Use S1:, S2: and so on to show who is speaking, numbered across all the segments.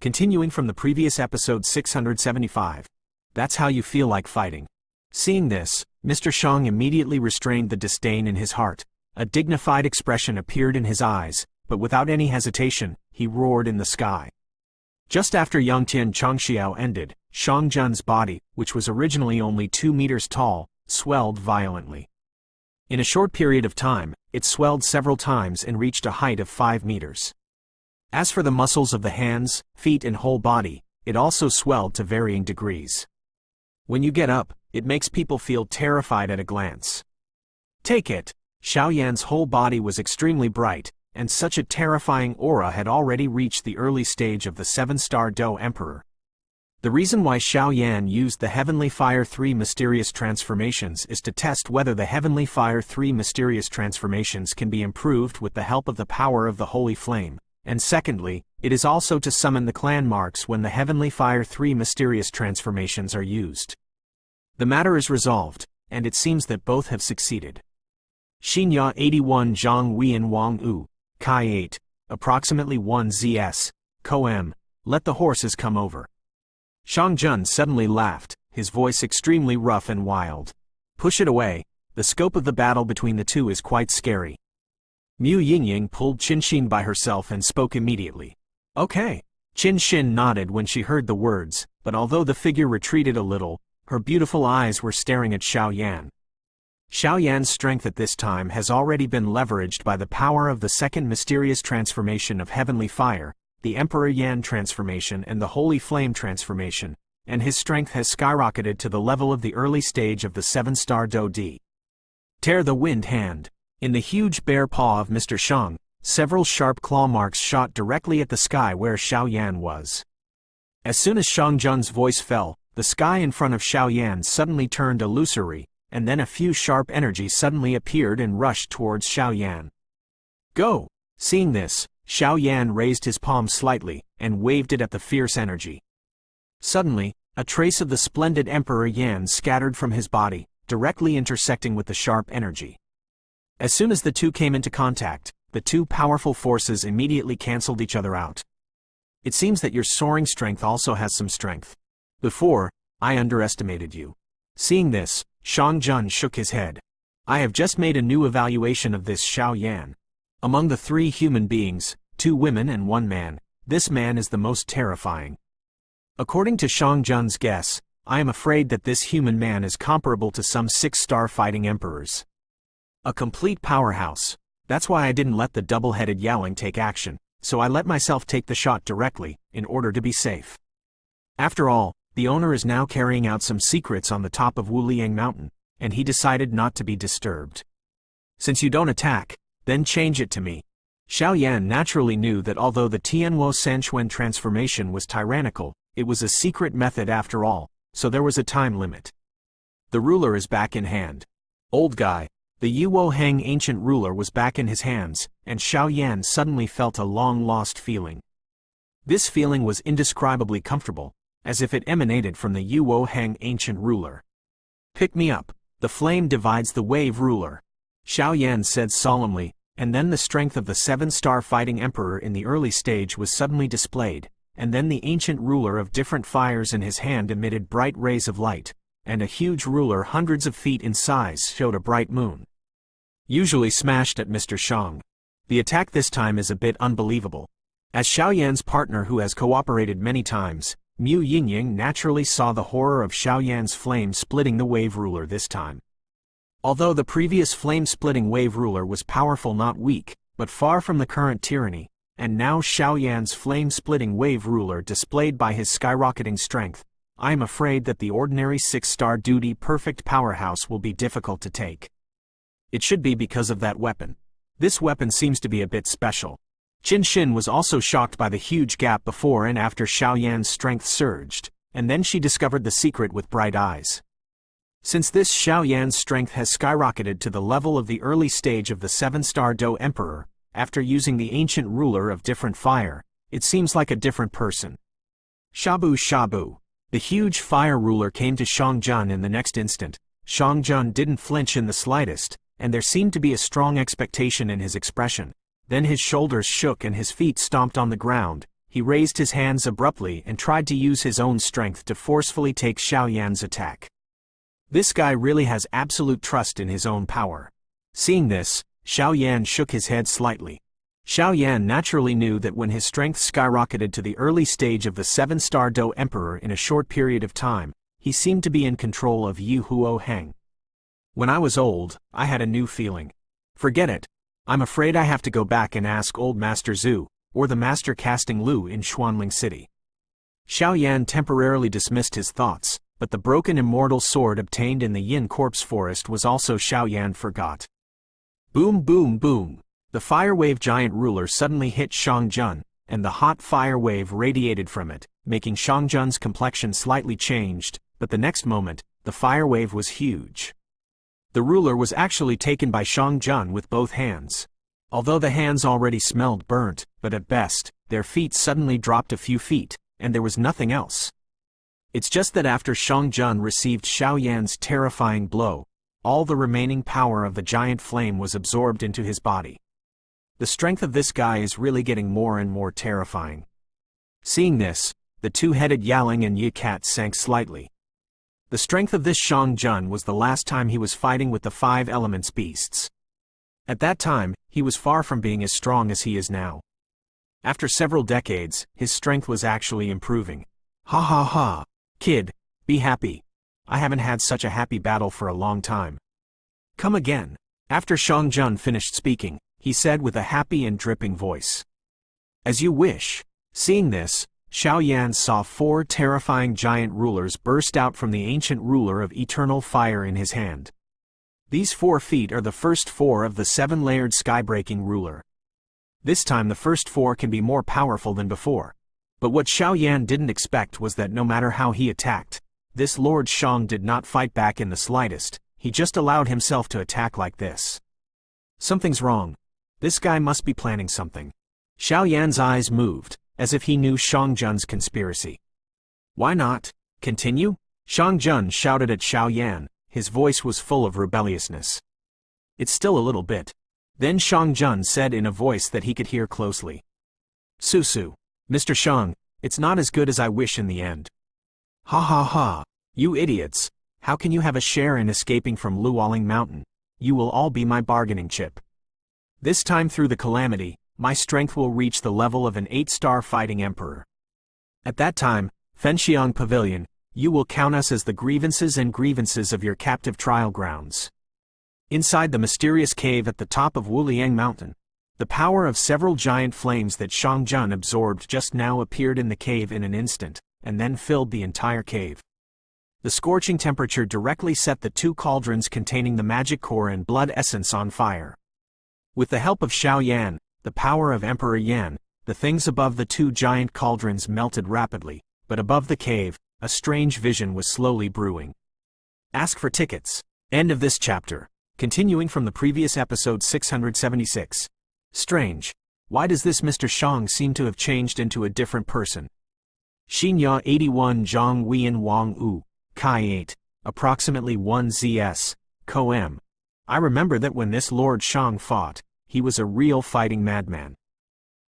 S1: Continuing from the previous episode 675. That's how you feel like fighting. Seeing this, Mr. Shang immediately restrained the disdain in his heart. A dignified expression appeared in his eyes, but without any hesitation, he roared in the sky. Just after Yangtian Changxiao ended, Shang Jun's body, which was originally only 2 meters tall, swelled violently. In a short period of time, it swelled several times and reached a height of 5 meters. As for the muscles of the hands, feet and whole body, it also swelled to varying degrees. When you get up, it makes people feel terrified at a glance. Take it! Xiaoyan's whole body was extremely bright, and such a terrifying aura had already reached the early stage of the 7-star Do Emperor. The reason why Xiaoyan used the Heavenly Fire 3 mysterious transformations is to test whether the Heavenly Fire 3 mysterious transformations can be improved with the help of the power of the Holy Flame, and secondly, it is also to summon the clan marks when the Heavenly Fire 3 mysterious transformations are used. The matter is resolved, and it seems that both have succeeded. Xinya 81 Zhang Weian Wang U, Kai 8, approximately 1 ZS, Koem, let the horses come over. Shang Jun suddenly laughed, his voice extremely rough and wild. Push it away, the scope of the battle between the two is quite scary. Mu Yingying pulled Qinshin by herself and spoke immediately. Okay. Qinshin nodded when she heard the words, but although the figure retreated a little, her beautiful eyes were staring at Xiaoyan. Xiaoyan's strength at this time has already been leveraged by the power of the second mysterious transformation of Heavenly Fire, the Emperor Yan transformation and the Holy Flame transformation, and his strength has skyrocketed to the level of the early stage of the 7-star Do Di. Tear the Wind Hand. In the huge bare paw of Mr. Shang, several sharp claw marks shot directly at the sky where Xiaoyan was. As soon as Shang Jun's voice fell, the sky in front of Xiaoyan suddenly turned illusory, and then a few sharp energies suddenly appeared and rushed towards Xiaoyan. Go! Seeing this, Xiaoyan raised his palm slightly, and waved it at the fierce energy. Suddenly, a trace of the splendid Emperor Yan scattered from his body, directly intersecting with the sharp energy. As soon as the two came into contact, the two powerful forces immediately cancelled each other out. It seems that your soaring strength also has some strength. Before, I underestimated you. Seeing this, Shang Jun shook his head. I have just made a new evaluation of this Xiaoyan. Among the 3 human beings, 2 women and 1 man, this man is the most terrifying. According to Shang Jun's guess, I am afraid that this human man is comparable to some 6-star fighting emperors. A complete powerhouse. That's why I didn't let the double-headed Yaoling take action, so I let myself take the shot directly, in order to be safe. After all, the owner is now carrying out some secrets on the top of Wuliang Mountain, and he decided not to be disturbed. Since you don't attack, then change it to me. Xiaoyan naturally knew that although the Tianwo Sanquan transformation was tyrannical, it was a secret method after all, so there was a time limit. The ruler is back in hand. Old guy. The Yuo Heng ancient ruler was back in his hands, and Xiaoyan suddenly felt a long-lost feeling. This feeling was indescribably comfortable, as if it emanated from the Yuo Heng ancient ruler. Pick me up. The flame divides the wave ruler. Xiaoyan said solemnly, and then the strength of the 7-star fighting emperor in the early stage was suddenly displayed, and then the ancient ruler of different fires in his hand emitted bright rays of light, and a huge ruler hundreds of feet in size showed a bright moon. Usually smashed at Mr. Shang. The attack this time is a bit unbelievable. As Xiaoyan's partner who has cooperated many times, Mu Yingying naturally saw the horror of Xiaoyan's flame splitting the wave ruler this time. Although the previous flame-splitting wave ruler was powerful not weak, but far from the current tyranny, and now Xiaoyan's flame-splitting wave ruler displayed by his skyrocketing strength, I am afraid that the ordinary 6-star duty perfect powerhouse will be difficult to take. It should be because of that weapon. This weapon seems to be a bit special. Qinshin was also shocked by the huge gap before and after Xiaoyan's strength surged, and then she discovered the secret with bright eyes. Since this Xiaoyan's strength has skyrocketed to the level of the early stage of the 7-star Do Emperor, after using the ancient ruler of different fire, it seems like a different person. Shabu Shabu. The huge fire ruler came to Shang Jun in the next instant. Shang Jun didn't flinch in the slightest, and there seemed to be a strong expectation in his expression. Then his shoulders shook and his feet stomped on the ground, he raised his hands abruptly and tried to use his own strength to forcefully take Xiao Yan's attack. This guy really has absolute trust in his own power. Seeing this, Xiao Yan shook his head slightly. Xiao Yan naturally knew that when his strength skyrocketed to the early stage of the 7-star Do Emperor in a short period of time, he seemed to be in control of Yi Huo Heng. When I was old, I had a new feeling. Forget it. I'm afraid I have to go back and ask old Master Zhu, or the Master Casting Lu in Xuanling City. Xiao Yan temporarily dismissed his thoughts, but the broken immortal sword obtained in the Yin Corpse Forest was also Xiao Yan forgot. Boom boom boom! The fire wave giant ruler suddenly hit Shangjun, and the hot fire wave radiated from it, making Shangjun's complexion slightly changed, but the next moment, the fire wave was huge. The ruler was actually taken by Shangjun with both hands. Although the hands already smelled burnt, but at best, their feet suddenly dropped a few feet, and there was nothing else. It's just that after Shangjun received Xiao Yan's terrifying blow, all the remaining power of the giant flame was absorbed into his body. The strength of this guy is really getting more and more terrifying. Seeing this, the two-headed Yaling and Yi Cat sank slightly. The strength of this Shangjun was the last time he was fighting with the 5 elements beasts. At that time, he was far from being as strong as he is now. After several decades, his strength was actually improving. Ha ha ha! Kid, be happy. I haven't had such a happy battle for a long time. Come again. After Shangjun finished speaking, he said with a happy and dripping voice. As you wish. Seeing this, Xiao Yan saw 4 terrifying giant rulers burst out from the ancient ruler of eternal fire in his hand. These 4 feet are the first 4 of the 7-layered sky-breaking ruler. This time the first 4 can be more powerful than before. But what Xiao Yan didn't expect was that no matter how he attacked, this Lord Shang did not fight back in the slightest, he just allowed himself to attack like this. Something's wrong. This guy must be planning something. Xiao Yan's eyes moved, as if he knew Shangjun's conspiracy. Why not? Continue? Shangjun shouted at Xiao Yan, his voice was full of rebelliousness. It's still a little bit. Then Shangjun said in a voice that he could hear closely. Susu. Mr. Shang, it's not as good as I wish in the end. Ha ha ha, you idiots, how can you have a share in escaping from Luoling Mountain? You will all be my bargaining chip. This time through the calamity, my strength will reach the level of an 8-star fighting emperor. At that time, Fenxiang Pavilion, you will count us as the grievances of your captive trial grounds. Inside the mysterious cave at the top of Wuliang Mountain, the power of several giant flames that Shangjun absorbed just now appeared in the cave in an instant, and then filled the entire cave. The scorching temperature directly set the 2 cauldrons containing the magic core and blood essence on fire. With the help of Xiao Yan, the power of Emperor Yan, the things above the 2 giant cauldrons melted rapidly, but above the cave, a strange vision was slowly brewing. Ask for tickets. End of this chapter. Continuing from the previous episode 676. Strange. Why does this Mr. Shang seem to have changed into a different person? Xinya 81 Zhang Huiyan Wang Wu, Kai 8, approximately 1 ZS, Co M. I remember that when this Lord Shang fought, he was a real fighting madman.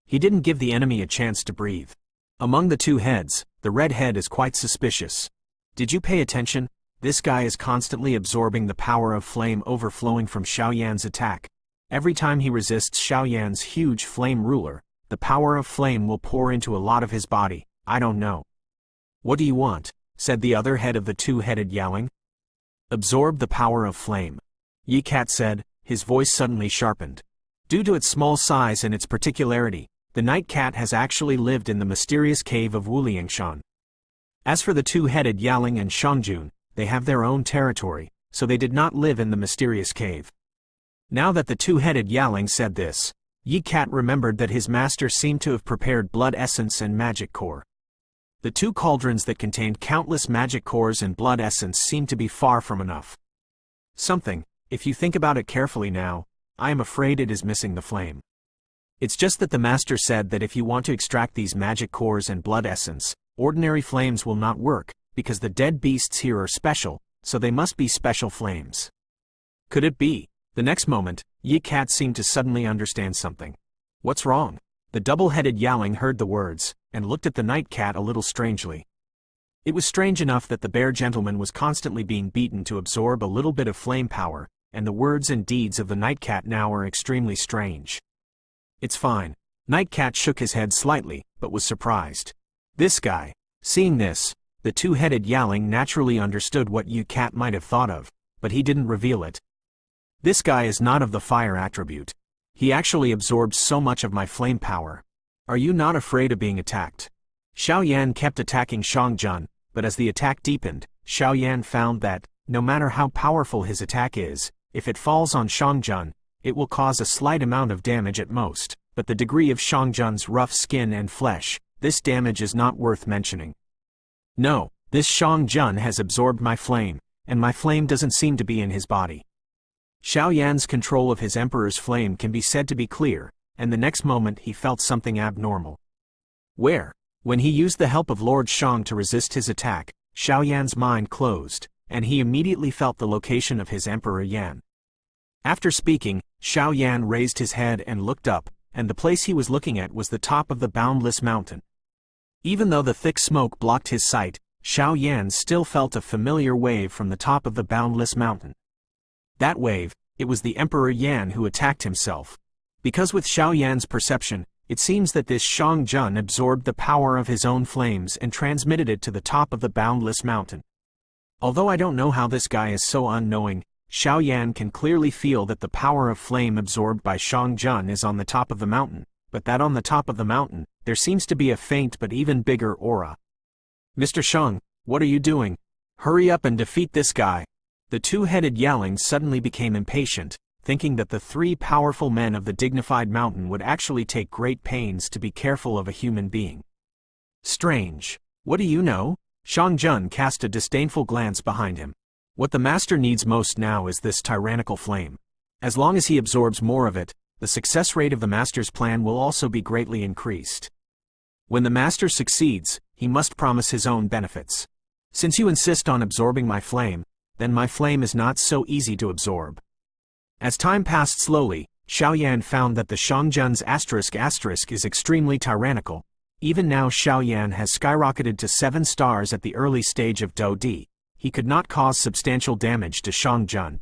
S1: He didn't give the enemy a chance to breathe. Among the 2 heads, the red head is quite suspicious. Did you pay attention? This guy is constantly absorbing the power of flame overflowing from Xiao Yan's attack. Every time he resists Xiao Yan's huge flame ruler, the power of flame will pour into a lot of his body. I don't know. What do you want? Said the other head of the 2-headed Yaling. Absorb the power of flame. Yi Cat said, his voice suddenly sharpened. Due to its small size and its particularity, the night cat has actually lived in the mysterious cave of Wuliangshan. As for the 2-headed Yaling and Shangjun, they have their own territory, so they did not live in the mysterious cave. Now that the 2-headed Yaling said this, Yi Cat remembered that his master seemed to have prepared blood essence and magic core. The 2 cauldrons that contained countless magic cores and blood essence seemed to be far from enough. Something, if you think about it carefully now, I am afraid it is missing the flame. It's just that the master said that if you want to extract these magic cores and blood essence, ordinary flames will not work, because the dead beasts here are special, so they must be special flames. Could it be? The next moment, Yi Cat seemed to suddenly understand something. What's wrong? The double-headed Yaling heard the words, and looked at the night cat a little strangely. It was strange enough that the bear gentleman was constantly being beaten to absorb a little bit of flame power, and the words and deeds of the night cat now were extremely strange. "It's fine." Night cat shook his head slightly, but was surprised. This guy. Seeing this, the two-headed Yaling naturally understood what Yu Cat might have thought of, but he didn't reveal it. This guy is not of the fire attribute. He actually absorbed so much of my flame power. Are you not afraid of being attacked? Xiao Yan kept attacking Shangjun, but as the attack deepened, Xiao Yan found that, no matter how powerful his attack is, if it falls on Shangjun, it will cause a slight amount of damage at most, but the degree of Shangjun's rough skin and flesh, this damage is not worth mentioning. No, this Shangjun has absorbed my flame, and my flame doesn't seem to be in his body. Xiao Yan's control of his emperor's flame can be said to be clear, and the next moment he felt something abnormal. Where? When he used the help of Lord Shang to resist his attack, Xiao Yan's mind closed, and he immediately felt the location of his Emperor Yan. After speaking, Xiao Yan raised his head and looked up, and the place he was looking at was the top of the boundless mountain. Even though the thick smoke blocked his sight, Xiao Yan still felt a familiar wave from the top of the boundless mountain. That wave, it was the Emperor Yan who attacked himself. Because with Xiao Yan's perception, it seems that this Shangjun absorbed the power of his own flames and transmitted it to the top of the boundless mountain. Although I don't know how this guy is so unknowing, Xiao Yan can clearly feel that the power of flame absorbed by Shangjun is on the top of the mountain, but that on the top of the mountain, there seems to be a faint but even bigger aura. "Mr. Shang, what are you doing? Hurry up and defeat this guy." The two-headed Yaling suddenly became impatient, thinking that the three powerful men of the dignified mountain would actually take great pains to be careful of a human being. Strange. What do you know? Shangjun cast a disdainful glance behind him. What the master needs most now is this tyrannical flame. As long as he absorbs more of it, the success rate of the master's plan will also be greatly increased. When the master succeeds, he must promise his own benefits. Since you insist on absorbing my flame, then my flame is not so easy to absorb. As time passed slowly, Xiao Yan found that the Shangjun's *** is extremely tyrannical. Even now Xiao Yan has skyrocketed to 7 stars at the early stage of Do Di. He could not cause substantial damage to Shangjun.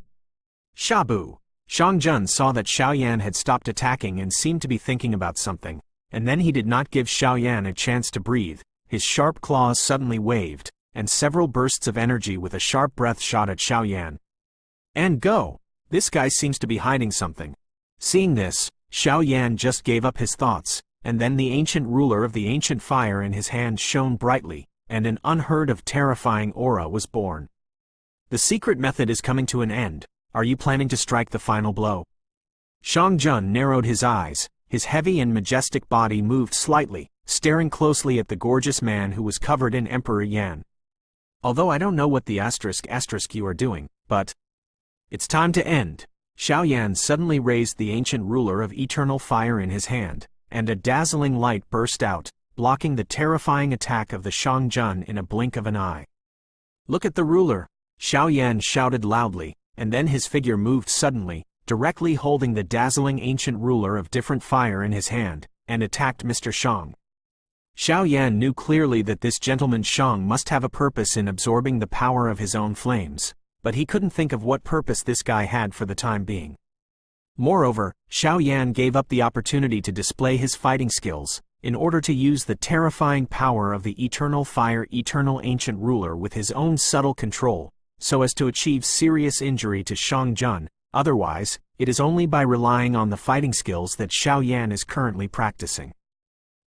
S1: Shabu! Shangjun saw that Xiao Yan had stopped attacking and seemed to be thinking about something, and then he did not give Xiao Yan a chance to breathe. His sharp claws suddenly waved, and several bursts of energy with a sharp breath shot at Xiao Yan. And go! This guy seems to be hiding something. Seeing this, Xiao Yan just gave up his thoughts, and then the ancient ruler of the ancient fire in his hand shone brightly, and an unheard of terrifying aura was born. The secret method is coming to an end. Are you planning to strike the final blow? Shangjun narrowed his eyes, his heavy and majestic body moved slightly, staring closely at the gorgeous man who was covered in Emperor Yan. Although I don't know what the ** you are doing, but it's time to end. Xiao Yan suddenly raised the ancient ruler of eternal fire in his hand, and a dazzling light burst out, blocking the terrifying attack of the Shangjun in a blink of an eye. Look at the ruler! Xiao Yan shouted loudly, and then his figure moved suddenly, directly holding the dazzling ancient ruler of different fire in his hand, and attacked Mr. Shang. Xiao Yan knew clearly that this gentleman Shang must have a purpose in absorbing the power of his own flames, but he couldn't think of what purpose this guy had for the time being. Moreover, Xiao Yan gave up the opportunity to display his fighting skills, in order to use the terrifying power of the eternal fire eternal ancient ruler with his own subtle control, so as to achieve serious injury to Shangjun. Otherwise, it is only by relying on the fighting skills that Xiao Yan is currently practicing.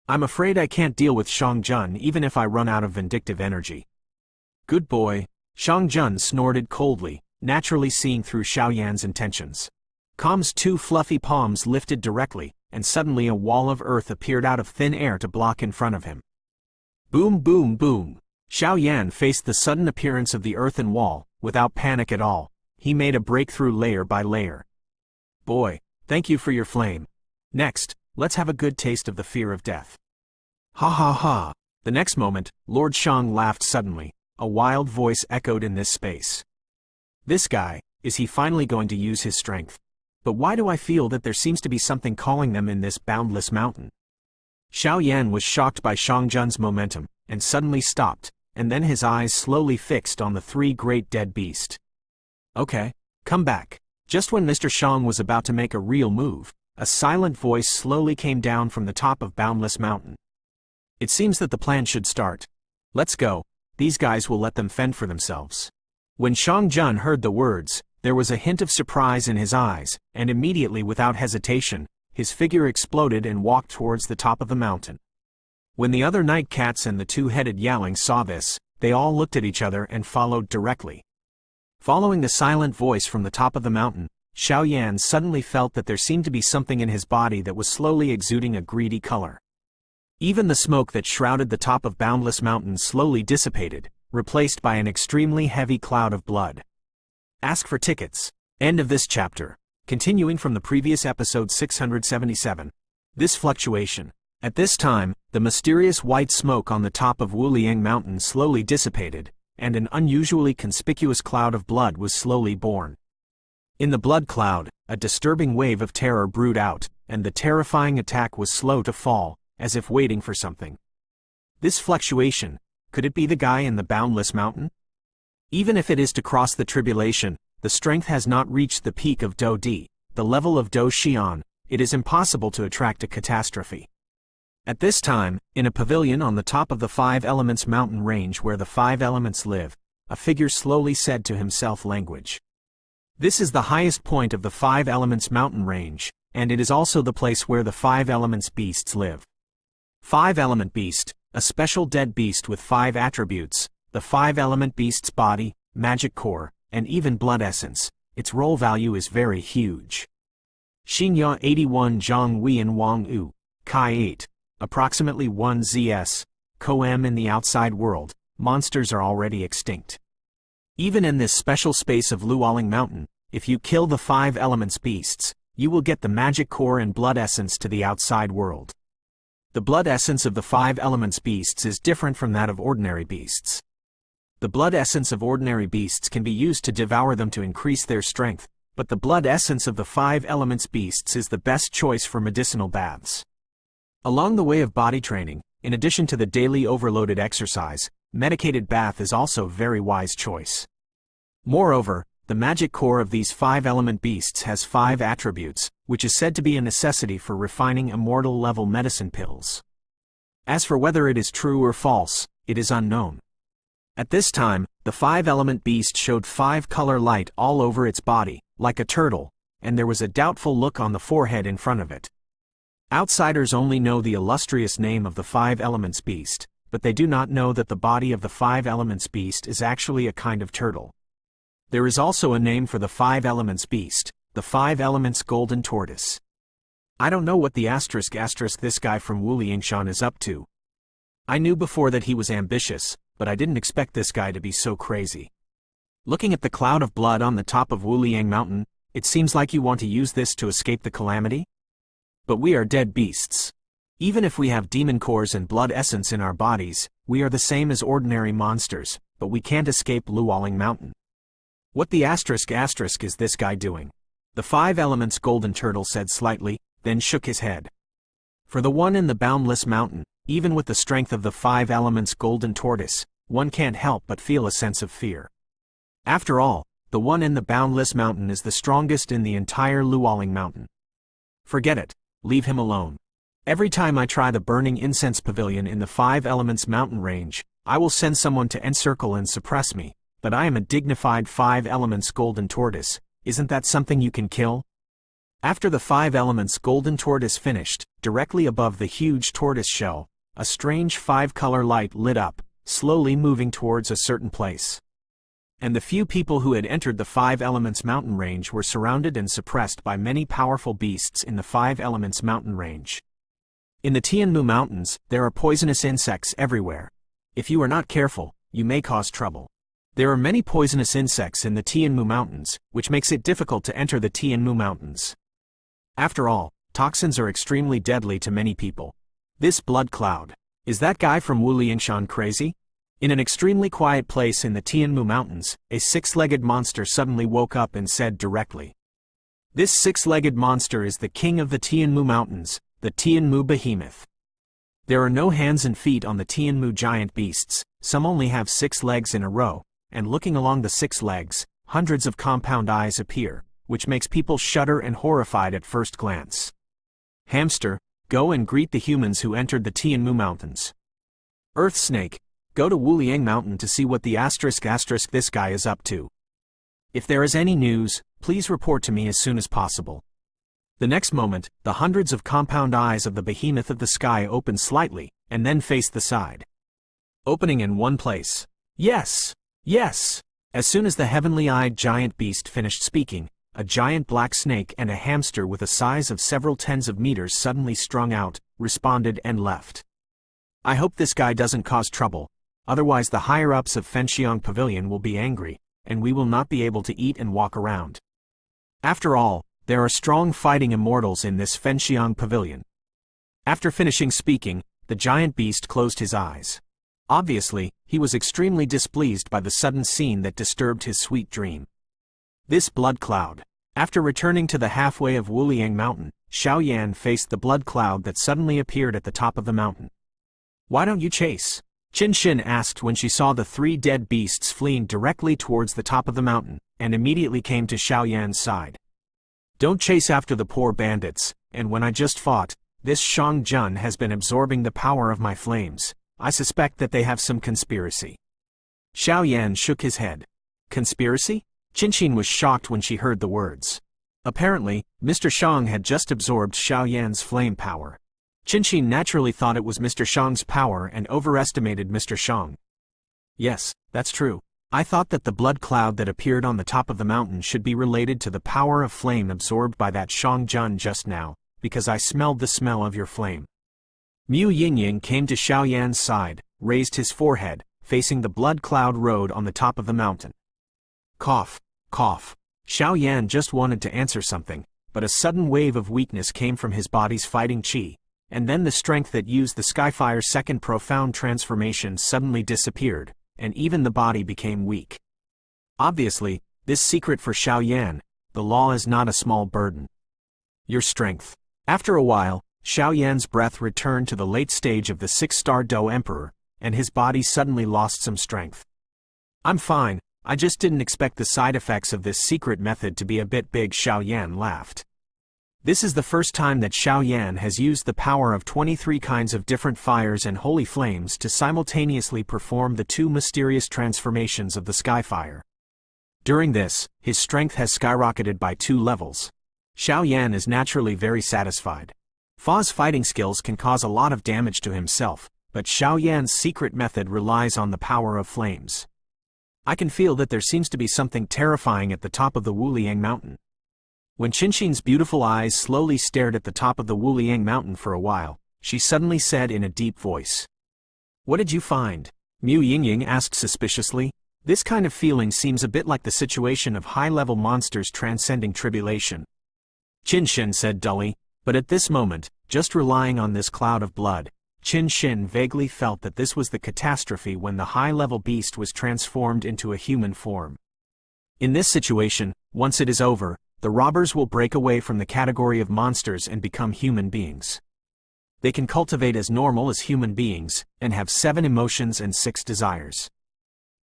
S1: I'm afraid I can't deal with Shangjun even if I run out of vindictive energy. Good boy. Shangjun snorted coldly, naturally seeing through Xiao Yan's intentions. Calm's 2 fluffy palms lifted directly, and suddenly a wall of earth appeared out of thin air to block in front of him. Boom boom boom! Xiao Yan faced the sudden appearance of the earthen wall, without panic at all. He made a breakthrough layer by layer. Boy, thank you for your flame. Next, let's have a good taste of the fear of death. Ha ha ha! The next moment, Lord Shang laughed suddenly. A wild voice echoed in this space. This guy, is he finally going to use his strength? But why do I feel that there seems to be something calling them in this boundless mountain? Xiao Yan was shocked by Shang Jun's momentum, and suddenly stopped, and then his eyes slowly fixed on the three great dead beasts. Okay, come back. Just when Mr. Shang was about to make a real move, a silent voice slowly came down from the top of Boundless Mountain. It seems that the plan should start. Let's go, these guys will let them fend for themselves. When Shang Jun heard the words, there was a hint of surprise in his eyes, and immediately without hesitation, his figure exploded and walked towards the top of the mountain. When the other night cats and the two-headed Yaling saw this, they all looked at each other and followed directly. Following the silent voice from the top of the mountain, Xiao Yan suddenly felt that there seemed to be something in his body that was slowly exuding a greedy color. Even the smoke that shrouded the top of Boundless Mountain slowly dissipated, replaced by an extremely heavy cloud of blood. Ask for tickets. End of this chapter. Continuing from the previous episode 677. This fluctuation. At this time, the mysterious white smoke on the top of Wuliang Mountain slowly dissipated, and an unusually conspicuous cloud of blood was slowly born. In the blood cloud, a disturbing wave of terror brewed out, and the terrifying attack was slow to fall, as if waiting for something. This fluctuation, could it be the guy in the Boundless Mountain? Even if it is to cross the tribulation, the strength has not reached the peak of Do Di, the level of Do Xian. It is impossible to attract a catastrophe. At this time, in a pavilion on the top of the Five Elements mountain range where the five elements live, a figure slowly said to himself language. This is the highest point of the Five Elements mountain range, and it is also the place where the Five Elements beasts live. Five Element Beast, a special dead beast with 5 attributes, the Five Element Beast's body, magic core, and even blood essence. Its role value is very huge. Xingya 81 Zhang Weian Wang U, Kai 8, approximately 1 ZS, Co-M in the outside world, monsters are already extinct. Even in this special space of Luoling Mountain, if you kill the 5 elements beasts, you will get the magic core and blood essence to the outside world. The blood essence of the 5 elements beasts is different from that of ordinary beasts. The blood essence of ordinary beasts can be used to devour them to increase their strength, but the blood essence of the 5 elements beasts is the best choice for medicinal baths. Along the way of body training, in addition to the daily overloaded exercise, medicated bath is also a very wise choice. Moreover, the magic core of these 5 element beasts has 5 attributes, which is said to be a necessity for refining immortal level medicine pills. As for whether it is true or false, it is unknown. At this time, the 5 element beast showed 5 color light all over its body, like a turtle, and there was a doubtful look on the forehead in front of it. Outsiders only know the illustrious name of the 5 elements beast, but they do not know that the body of the 5 elements beast is actually a kind of turtle. There is also a name for the 5 elements beast, the 5 elements golden tortoise. I don't know what the asterisk this guy from Wuliangshan is up to. I knew before that he was ambitious, but I didn't expect this guy to be so crazy. Looking at the cloud of blood on the top of Wuliang Mountain, it seems like you want to use this to escape the calamity? But we are dead beasts. Even if we have demon cores and blood essence in our bodies, we are the same as ordinary monsters, but we can't escape Luoling Mountain. What the asterisk is this guy doing? The 5 elements golden turtle said slightly, then shook his head. For the one in the Boundless Mountain, even with the strength of the 5 elements golden tortoise, one can't help but feel a sense of fear. After all, the one in the Boundless Mountain is the strongest in the entire Luoling Mountain. Forget it, leave him alone. Every time I try the burning incense pavilion in the 5 elements mountain range, I will send someone to encircle and suppress me, but I am a dignified 5 elements golden tortoise. Isn't that something you can kill? After the 5 elements golden tortoise finished, directly above the huge tortoise shell, a strange 5-color light lit up, slowly moving towards a certain place. And the few people who had entered the 5 elements mountain range were surrounded and suppressed by many powerful beasts in the 5 elements mountain range. In the Yinmu mountains, there are poisonous insects everywhere. If you are not careful, you may cause trouble. There are many poisonous insects in the Yinmu mountains, which makes it difficult to enter the Yinmu mountains. After all, toxins are extremely deadly to many people. This blood cloud. Is that guy from Wuliangshan crazy? In an extremely quiet place in the Yinmu mountains, a 6-legged monster suddenly woke up and said directly. This 6-legged monster is the king of the Yinmu mountains, the Yinmu behemoth. There are no hands and feet on the Yinmu giant beasts, some only have 6 legs in a row, and looking along the 6 legs, hundreds of compound eyes appear, which makes people shudder and horrified at first glance. Hamster, go and greet the humans who entered the Yinmu mountains. Earth snake, go to Wuliang mountain to see what the *** this guy is up to. If there is any news, please report to me as soon as possible. The next moment, the hundreds of compound eyes of the behemoth of the sky open slightly, and then face the side. Opening in one place. Yes! Yes! As soon as the heavenly-eyed giant beast finished speaking, a giant black snake and a hamster with a size of several tens of meters suddenly strung out, responded and left. I hope this guy doesn't cause trouble, otherwise the higher-ups of Fenxiang Pavilion will be angry, and we will not be able to eat and walk around. After all, there are strong fighting immortals in this Fenxiang Pavilion. After finishing speaking, the giant beast closed his eyes. Obviously, he was extremely displeased by the sudden scene that disturbed his sweet dream. This blood cloud. After returning to the halfway of Wuliang Mountain, Xiaoyan faced the blood cloud that suddenly appeared at the top of the mountain. Why don't you chase? Qin Xin asked when she saw the 3 dead beasts fleeing directly towards the top of the mountain, and immediately came to Xiaoyan's side. Don't chase after the poor bandits, and when I just fought, this Shang Jun has been absorbing the power of my flames. I suspect that they have some conspiracy. Xiaoyan shook his head. Conspiracy? Qin Xin was shocked when she heard the words. Apparently, Mr. Shang had just absorbed Xiaoyan's flame power. Qin Xin naturally thought it was Mr. Shang's power and overestimated Mr. Shang. Yes, that's true. I thought that the blood cloud that appeared on the top of the mountain should be related to the power of flame absorbed by that Shang Jun just now, because I smelled the smell of your flame. Mu Yingying came to Xiaoyan's side, raised his forehead, facing the blood cloud road on the top of the mountain. Cough, cough. Xiaoyan just wanted to answer something, but a sudden wave of weakness came from his body's fighting qi, and then the strength that used the Skyfire's second profound transformation suddenly disappeared, and even the body became weak. Obviously, this secret for Xiaoyan, the law is not a small burden. Your strength. After a while, Xiaoyan's breath returned to the late stage of the 6-star Do Emperor, and his body suddenly lost some strength. I'm fine, I just didn't expect the side effects of this secret method to be a bit big. Xiaoyan laughed. This is the first time that Xiaoyan has used the power of 23 kinds of different fires and holy flames to simultaneously perform the 2 mysterious transformations of the Skyfire. During this, his strength has skyrocketed by 2 levels. Xiaoyan is naturally very satisfied. Fa's fighting skills can cause a lot of damage to himself, but Xiaoyan's secret method relies on the power of flames. I can feel that there seems to be something terrifying at the top of the Wuliang mountain. When Qin Xin's beautiful eyes slowly stared at the top of the Wuliang mountain for a while, she suddenly said in a deep voice. What did you find? Mu Yingying asked suspiciously. This kind of feeling seems a bit like the situation of high-level monsters transcending tribulation. Qin Xin said dully, but at this moment, just relying on this cloud of blood, Qin Xin vaguely felt that this was the catastrophe when the high-level beast was transformed into a human form. In this situation, once it is over, the robbers will break away from the category of monsters and become human beings. They can cultivate as normal as human beings, and have 7 emotions and 6 desires.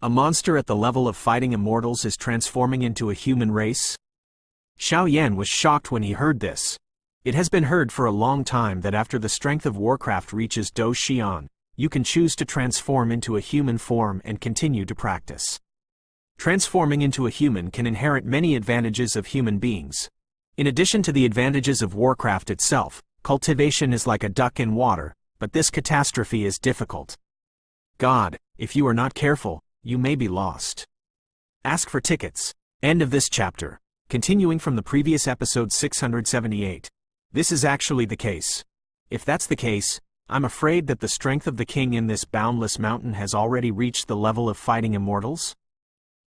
S1: A monster at the level of fighting immortals is transforming into a human race? Xiaoyan was shocked when he heard this. It has been heard for a long time that after the strength of Warcraft reaches Do Xian, you can choose to transform into a human form and continue to practice. Transforming into a human can inherit many advantages of human beings. In addition to the advantages of Warcraft itself, cultivation is like a duck in water, but this catastrophe is difficult. God, if you are not careful, you may be lost. Ask for tickets. End of this chapter. Continuing from the previous episode 678. This is actually the case. If that's the case, I'm afraid that the strength of the king in this boundless mountain has already reached the level of fighting immortals?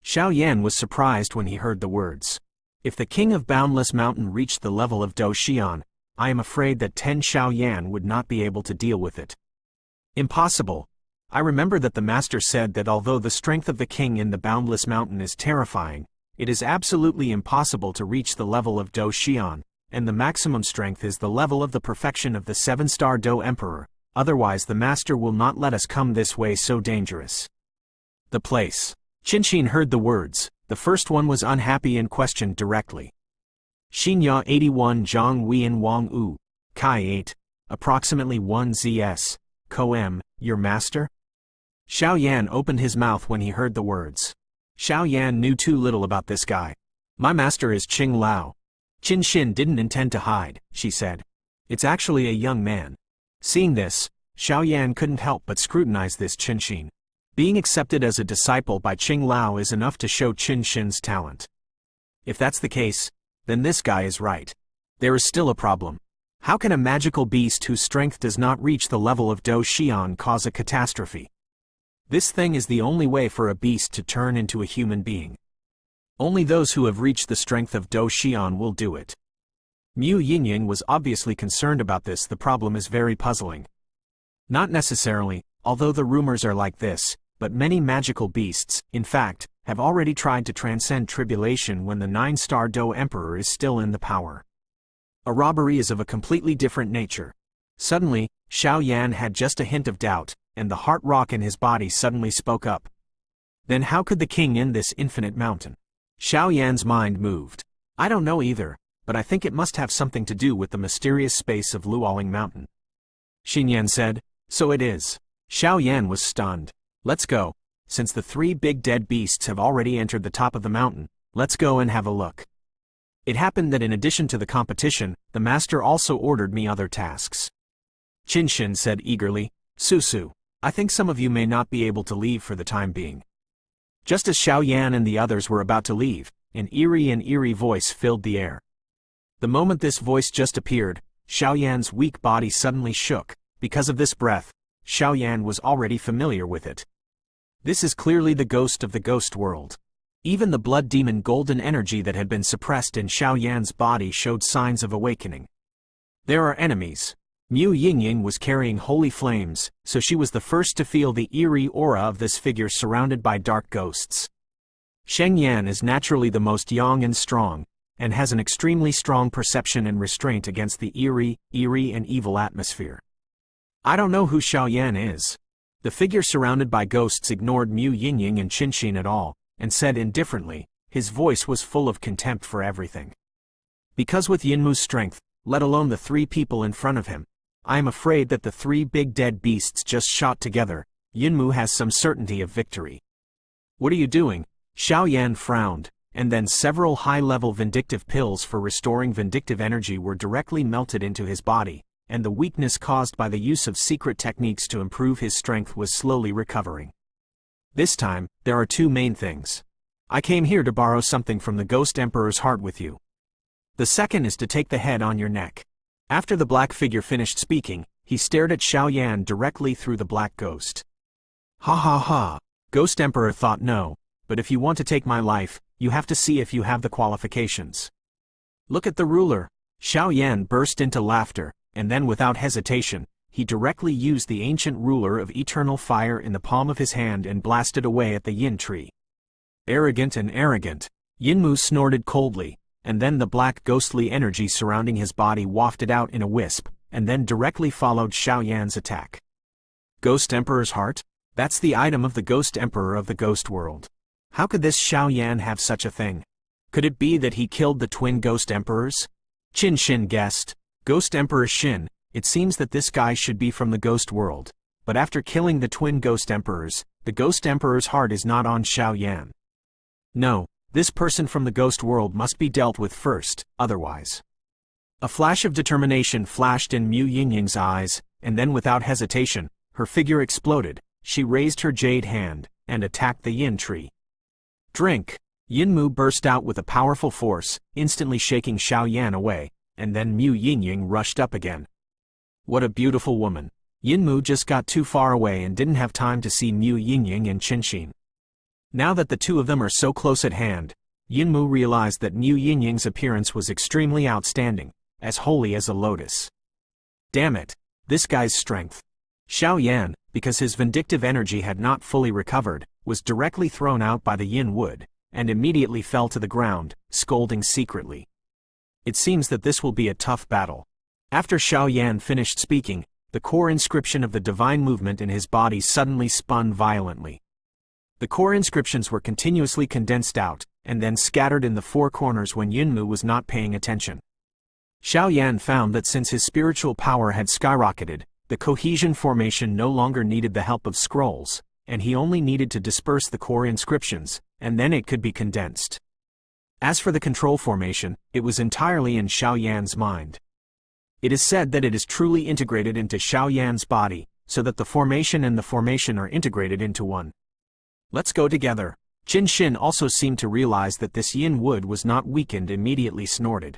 S1: Xiaoyan was surprised when he heard the words. If the king of Boundless Mountain reached the level of Do Xian, I am afraid that Ten Xiaoyan would not be able to deal with it. Impossible. I remember that the master said that although the strength of the king in the Boundless Mountain is terrifying, it is absolutely impossible to reach the level of Do Xian, and the maximum strength is the level of the perfection of the 7-star Do Emperor, Otherwise the master will not let us come this way so dangerous. The place. Qinshin heard the words. The first one was unhappy and questioned directly. Xinya 81 Zhang Huiyan Wang Wu, Kai 8, approximately 1 ZS, Ko-M, your master? Xiao Yan opened his mouth when he heard the words. Xiao Yan knew too little about this guy. My master is Qing Lao. Qinshin didn't intend to hide, she said. It's actually a young man. Seeing this, Xiao Yan couldn't help but scrutinize this Qinshin. Being accepted as a disciple by Qing Lao is enough to show Qinshin's talent. If that's the case, then this guy is right. There is still a problem. How can a magical beast whose strength does not reach the level of Do Xian cause a catastrophe? This thing is the only way for a beast to turn into a human being. Only those who have reached the strength of Do Xian will do it. Mu Yingying was obviously concerned about this. The problem is very puzzling. Not necessarily, although the rumors are like this, but many magical beasts, in fact, have already tried to transcend tribulation when the 9-star Do Emperor is still in the power. A robbery is of a completely different nature. Suddenly, Xiao Yan had just a hint of doubt, and the heart rock in his body suddenly spoke up. Then how could the king end this infinite mountain? Xiao Yan's mind moved. I don't know either, but I think it must have something to do with the mysterious space of Luoling Mountain. Xinyan said, so it is. Xiao Yan was stunned. Let's go. Since the 3 big dead beasts have already entered the top of the mountain, let's go and have a look. It happened that in addition to the competition, the master also ordered me other tasks. Qinshin said eagerly, Susu, I think some of you may not be able to leave for the time being. Just as Xiao Yan and the others were about to leave, an eerie voice filled the air. The moment this voice just appeared, Xiao Yan's weak body suddenly shook. Because of this breath, Xiao Yan was already familiar with it. This is clearly the ghost of the ghost world. Even the blood demon golden energy that had been suppressed in Xiao Yan's body showed signs of awakening. There are enemies. Mu Yingying was carrying holy flames, so she was the first to feel the eerie aura of this figure surrounded by dark ghosts. Sheng Yan is naturally the most young and strong, and has an extremely strong perception and restraint against the eerie and evil atmosphere. I don't know who Xiao Yan is. The figure surrounded by ghosts ignored Mu Yingying and Qinshin at all, and said indifferently, his voice was full of contempt for everything. Because with Yinmu's strength, let alone the 3 people in front of him, I am afraid that the 3 big dead beasts just shot together, Yinmu has some certainty of victory. What are you doing? Xiao Yan frowned, and then several high-level vindictive pills for restoring vindictive energy were directly melted into his body, and the weakness caused by the use of secret techniques to improve his strength was slowly recovering. This time, there are 2 main things. I came here to borrow something from the Ghost Emperor's heart with you. The second is to take the head on your neck. After the black figure finished speaking, he stared at Xiao Yan directly through the black ghost. Ha ha ha. Ghost Emperor thought no, but if you want to take my life, you have to see if you have the qualifications. Look at the ruler. Xiao Yan burst into laughter, and then without hesitation, he directly used the ancient ruler of eternal fire in the palm of his hand and blasted away at the yin tree. Arrogant and arrogant, Yinmu snorted coldly, and then the black ghostly energy surrounding his body wafted out in a wisp, and then directly followed Xiao Yan's attack. Ghost Emperor's heart? That's the item of the Ghost Emperor of the Ghost World. How could this Xiao Yan have such a thing? Could it be that he killed the twin Ghost Emperors? Qinshin guessed. Ghost Emperor Shin, it seems that this guy should be from the Ghost World, but after killing the twin Ghost Emperors, the Ghost Emperor's heart is not on Xiao Yan. No, this person from the Ghost World must be dealt with first, otherwise. A flash of determination flashed in Mu Yingying's eyes, and then without hesitation, her figure exploded. She raised her jade hand, and attacked the yin tree. Drink! Yinmu burst out with a powerful force, instantly shaking Xiao Yan away, and then Mu Yingying rushed up again. What a beautiful woman. Yinmu just got too far away and didn't have time to see Mu Yingying and Qinshin. Now that the 2 of them are so close at hand, Yinmu realized that Mu Yingying's appearance was extremely outstanding, as holy as a lotus. Damn it, this guy's strength. Xiao Yan, because his vindictive energy had not fully recovered, was directly thrown out by the yin wood, and immediately fell to the ground, scolding secretly. It seems that this will be a tough battle. After Xiao Yan finished speaking, the core inscription of the divine movement in his body suddenly spun violently. The core inscriptions were continuously condensed out, and then scattered in the four corners when Yinmu was not paying attention. Xiaoyan found that since his spiritual power had skyrocketed, the cohesion formation no longer needed the help of scrolls, and he only needed to disperse the core inscriptions, and then it could be condensed. As for the control formation, it was entirely in Xiaoyan's mind. It is said that it is truly integrated into Xiaoyan's body, so that the formation and the formation are integrated into one. Let's go together. Qin Xin also seemed to realize that this yin wood was not weakened, immediately snorted.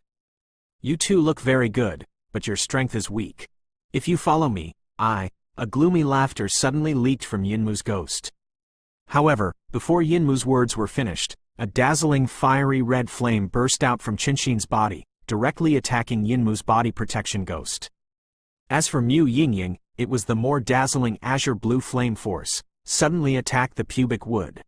S1: You two look very good, but your strength is weak. If you follow me, A gloomy laughter suddenly leaked from Yinmu's ghost. However, before Yinmu's words were finished, a dazzling fiery red flame burst out from Qin Xin's body, directly attacking Yinmu's body protection ghost. As for Mu Yingying, it was the more dazzling azure blue flame force, suddenly attacked the pubic wood.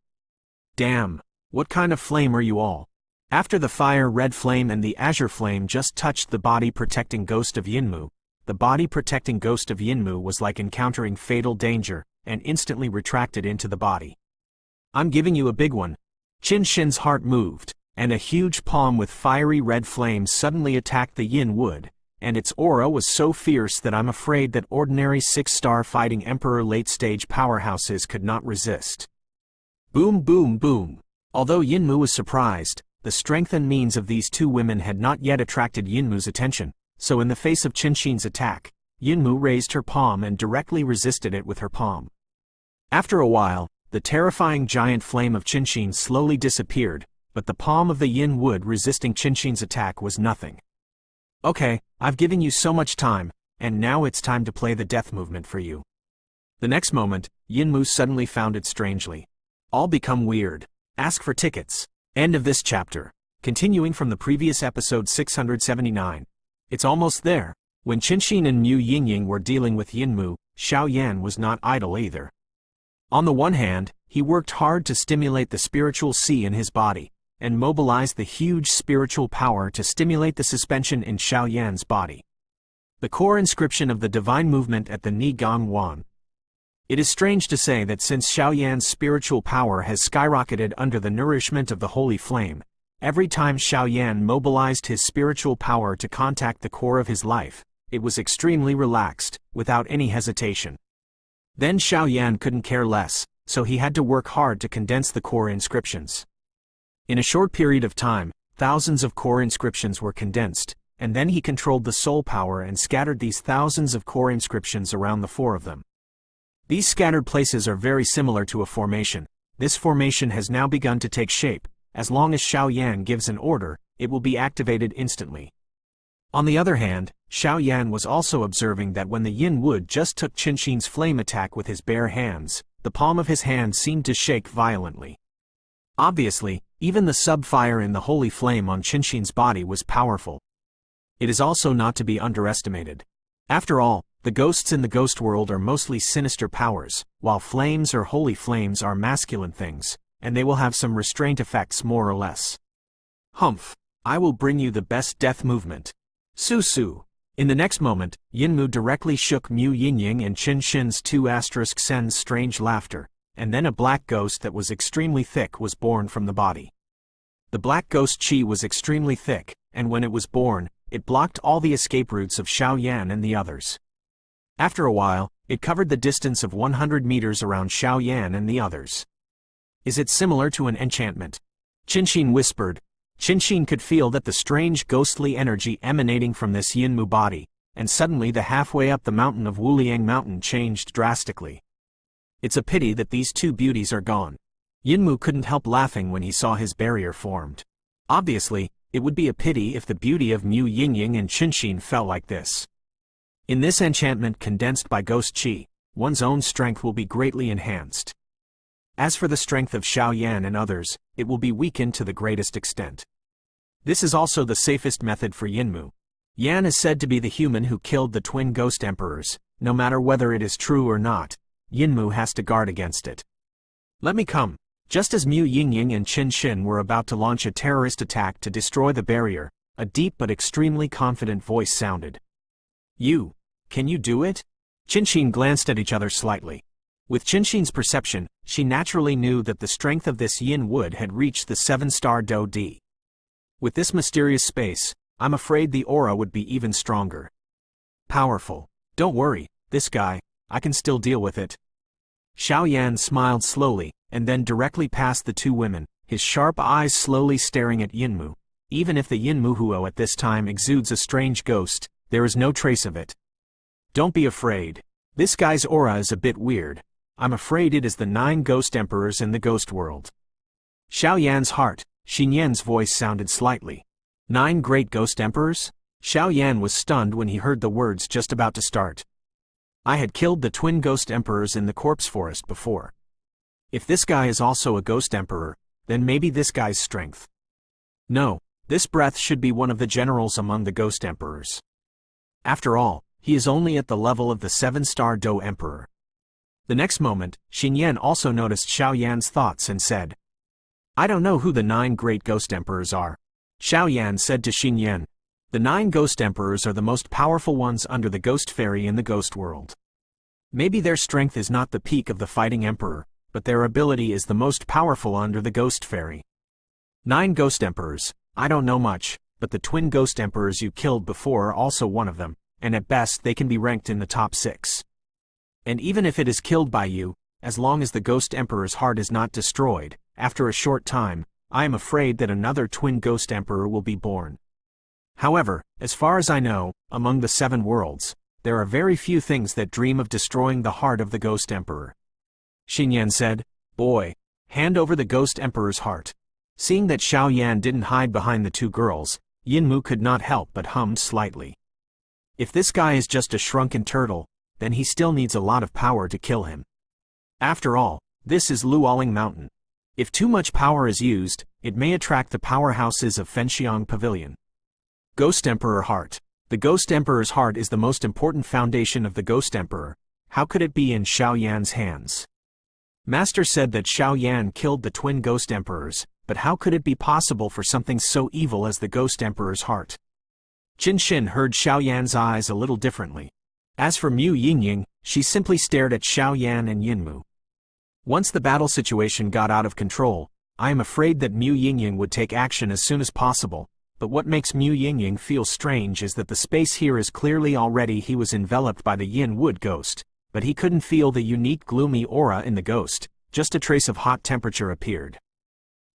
S1: Damn, what kind of flame are you all? After the fire red flame and the azure flame just touched the body protecting ghost of Yinmu, the body protecting ghost of Yinmu was like encountering fatal danger, and instantly retracted into the body. I'm giving you a big one. Qin Xin's heart moved, and a huge palm with fiery red flame suddenly attacked the yin wood, and its aura was so fierce that I'm afraid that ordinary six-star fighting emperor late-stage powerhouses could not resist. Boom boom boom. Although Yinmu was surprised, the strength and means of these two women had not yet attracted Yinmu's attention, so in the face of Qin Xin's attack, Yinmu raised her palm and directly resisted it with her palm. After a while, the terrifying giant flame of Qin Xin slowly disappeared, but the palm of the yin wood resisting Qin Xin's attack was nothing. Okay, I've given you so much time, and now it's time to play the death movement for you. The next moment, Yinmu suddenly found it strangely. All become weird. Ask for tickets. End of this chapter. Continuing from the previous episode 679. It's almost there. When Qin Xin and Mu Yingying were dealing with Yinmu, Xiaoyan was not idle either. On the one hand, he worked hard to stimulate the spiritual C in his body, and mobilized the huge spiritual power to stimulate the suspension in Xiaoyan's body. The core inscription of the divine movement at the Ni Gong Wan. It is strange to say that since Xiaoyan's spiritual power has skyrocketed under the nourishment of the holy flame, every time Xiaoyan mobilized his spiritual power to contact the core of his life, it was extremely relaxed, without any hesitation. Then Xiaoyan couldn't care less, so he had to work hard to condense the core inscriptions. In a short period of time, thousands of core inscriptions were condensed, and then he controlled the soul power and scattered these thousands of core inscriptions around the four of them. These scattered places are very similar to a formation. This formation has now begun to take shape. As long as Xiaoyan gives an order, it will be activated instantly. On the other hand, Xiaoyan was also observing that when the yin wood just took Qin Xin's flame attack with his bare hands, the palm of his hand seemed to shake violently. Obviously, even the sub-fire in the holy flame on Qin Xin's body was powerful. It is also not to be underestimated. After all, the ghosts in the ghost world are mostly sinister powers, while flames or holy flames are masculine things, and they will have some restraint effects more or less. Humph! I will bring you the best death movement. Su. In the next moment, Yinmu directly shook Mu Yingying and Qin Xin's 2*Sen's strange laughter, and then a black ghost that was extremely thick was born from the body. The black ghost chi was extremely thick, and when it was born, it blocked all the escape routes of Xiaoyan and the others. After a while, it covered the distance of 100 meters around Xiaoyan and the others. Is it similar to an enchantment? Qin Xin whispered. Qin Xin could feel that the strange ghostly energy emanating from this Yinmu body, and suddenly the halfway up the mountain of Wuliang Mountain changed drastically. It's a pity that these two beauties are gone. Yinmu couldn't help laughing when he saw his barrier formed. Obviously, it would be a pity if the beauty of Mu Yingying and Qin Xin fell like this. In this enchantment condensed by ghost chi, one's own strength will be greatly enhanced. As for the strength of Xiaoyan and others, it will be weakened to the greatest extent. This is also the safest method for Yinmu. Yan is said to be the human who killed the twin ghost emperors. No matter whether it is true or not, Yinmu has to guard against it. Let me come. Just as Mu Yingying and Qin Xin were about to launch a terrorist attack to destroy the barrier, a deep but extremely confident voice sounded. Can you do it? Qinshin glanced at each other slightly. With Qinshin's perception, she naturally knew that the strength of this yin wood had reached the 7-star Do D. With this mysterious space, I'm afraid the aura would be even stronger. Powerful. Don't worry, this guy, I can still deal with it. Xiao Yan smiled slowly, and then directly past the two women, his sharp eyes slowly staring at Yinmu. Even if the Yinmu Huo at this time exudes a strange ghost, there is no trace of it. Don't be afraid. This guy's aura is a bit weird. I'm afraid it is the 9 ghost emperors in the ghost world. Xiao Yan's heart, Xin Yan's voice sounded slightly. 9 great ghost emperors? Xiao Yan was stunned when he heard the words just about to start. I had killed the twin ghost emperors in the corpse forest before. If this guy is also a ghost emperor, then maybe this guy's strength. No, this breath should be one of the generals among the ghost emperors. After all, he is only at the level of the 7-star Do emperor. The next moment, Xin Yan also noticed Xiao Yan's thoughts and said, I don't know who the 9 great ghost emperors are. Xiao Yan said to Xin Yan, the 9 ghost emperors are the most powerful ones under the ghost fairy in the ghost world. Maybe their strength is not the peak of the fighting emperor, but their ability is the most powerful under the ghost fairy. 9 ghost emperors, I don't know much, but the twin ghost emperors you killed before are also one of them, and at best they can be ranked in the top 6. And even if it is killed by you, as long as the ghost emperor's heart is not destroyed, after a short time, I am afraid that another twin ghost emperor will be born. However, as far as I know, among the 7 worlds, there are very few things that dream of destroying the heart of the ghost emperor. Xin Yan said, boy, hand over the ghost emperor's heart. Seeing that Xiao Yan didn't hide behind the 2 girls, Yinmu could not help but hummed slightly. If this guy is just a shrunken turtle, then he still needs a lot of power to kill him. After all, this is Luoling Mountain. If too much power is used, it may attract the powerhouses of Fenxiang Pavilion. Ghost Emperor Heart. The Ghost Emperor's heart is the most important foundation of the Ghost Emperor. How could it be in Xiao Yan's hands? Master said that Xiao Yan killed the twin Ghost Emperors, but how could it be possible for something so evil as the Ghost Emperor's heart? Qinshin heard Xiao Yan's eyes a little differently. As for Mu Yingying, she simply stared at Xiao Yan and Yinmu. Once the battle situation got out of control, I am afraid that Mu Yingying would take action as soon as possible, but what makes Mu Yingying feel strange is that the space here is clearly already he was enveloped by the Yin Wood ghost, but he couldn't feel the unique gloomy aura in the ghost, just a trace of hot temperature appeared.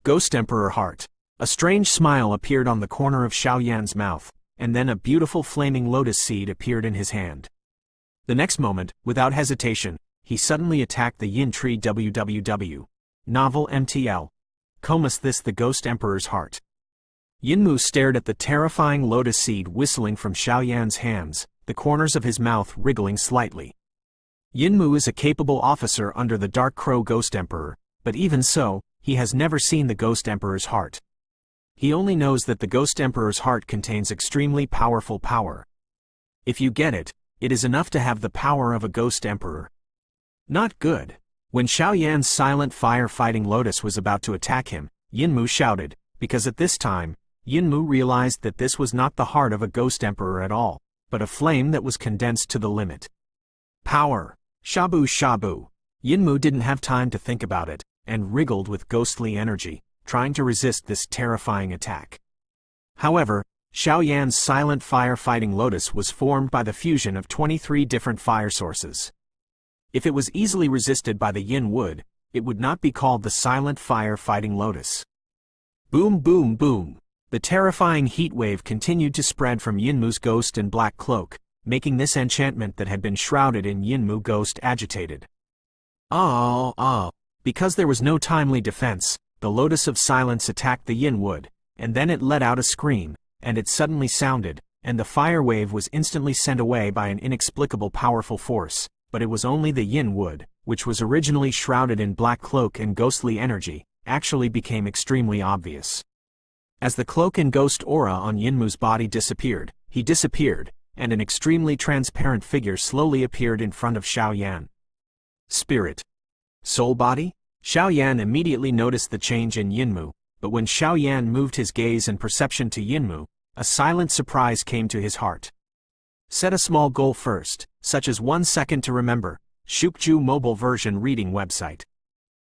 S1: Ghost Emperor Heart. A strange smile appeared on the corner of Xiao Yan's mouth, and then a beautiful flaming lotus seed appeared in his hand. The next moment, without hesitation, he suddenly attacked the Yin Tree WWW. Novel MTL. Comus this the Ghost Emperor's Heart. Yinmu stared at the terrifying lotus seed whistling from Xiao Yan's hands, the corners of his mouth wriggling slightly. Yinmu is a capable officer under the Dark Crow Ghost Emperor, but even so, he has never seen the Ghost Emperor's heart. He only knows that the Ghost Emperor's heart contains extremely powerful power. If you get it, it is enough to have the power of a Ghost Emperor. Not good. When Xiao Yan's silent fire-fighting lotus was about to attack him, Yinmu shouted, because at this time, Yinmu realized that this was not the heart of a Ghost Emperor at all, but a flame that was condensed to the limit. Power! Shabu Shabu! Yinmu didn't have time to think about it, and wriggled with ghostly energy, trying to resist this terrifying attack. However, Xiao Yan's silent fire-fighting lotus was formed by the fusion of 23 different fire sources. If it was easily resisted by the Yin Wood, it would not be called the silent fire-fighting lotus. Boom boom boom! The terrifying heat wave continued to spread from Yinmu's ghost and black cloak, making this enchantment that had been shrouded in Yinmu ghost agitated. Because there was no timely defense, the Lotus of Silence attacked the Yin Wood, and then it let out a scream, and it suddenly sounded, and the fire wave was instantly sent away by an inexplicable powerful force, but it was only the Yin Wood, which was originally shrouded in black cloak and ghostly energy, actually became extremely obvious. As the cloak and ghost aura on Yinmu's body disappeared, he disappeared, and an extremely transparent figure slowly appeared in front of Xiao Yan. Spirit. Soul body? Xiao Yan immediately noticed the change in Yinmu, but when Xiao Yan moved his gaze and perception to Yinmu, a silent surprise came to his heart. Set a small goal first, such as 1 second to remember. Shukju mobile version reading website.